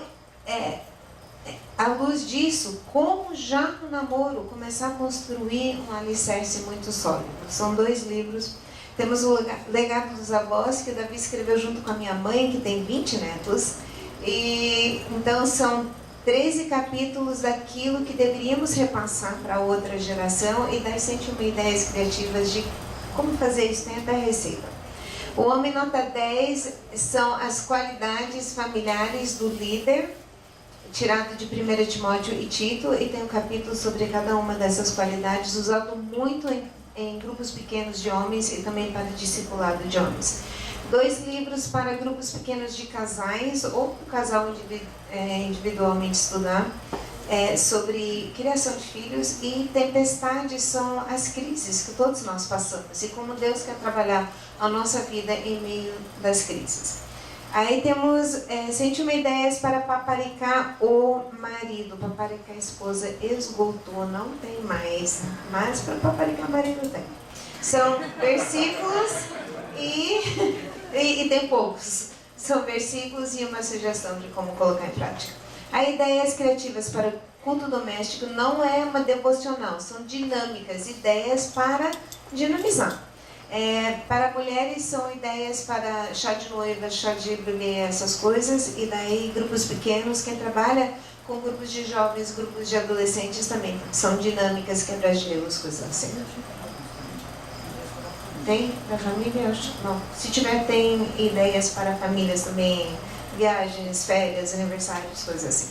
à luz disso, como já no namoro começar a construir um alicerce muito sólido. São 2 livros. Temos o Legado dos Avós, que o Davi escreveu junto com a minha mãe, que tem 20 netos. E então são 13 capítulos daquilo que deveríamos repassar para outra geração e das 101 ideias criativas de como fazer isso, tem até receita. O Homem Nota 10 são as qualidades familiares do líder, tirado de 1 Timóteo e Tito, e tem um capítulo sobre cada uma dessas qualidades, usado muito em grupos pequenos de homens e também para discipulado de homens. 2 livros para grupos pequenos de casais, ou para o casal individualmente estudar, sobre criação de filhos, e tempestades são as crises que todos nós passamos, e como Deus quer trabalhar a nossa vida em meio das crises. Aí temos 101 ideias para paparicar o marido. Paparicar a esposa esgotou, não tem mais, mas para paparicar o marido tem. São versículos e tem poucos. São versículos e uma sugestão de como colocar em prática. As ideias criativas para o culto doméstico não é uma devocional, são dinâmicas, ideias para dinamizar. Para mulheres são ideias para chá de noiva, chá de brulé, essas coisas, e daí grupos pequenos, quem trabalha com grupos de jovens, grupos de adolescentes também, são dinâmicas, quebra-gelos, coisas assim. Tem para família? Não. Se tiver, tem ideias para famílias também, viagens, férias, aniversários, coisas assim.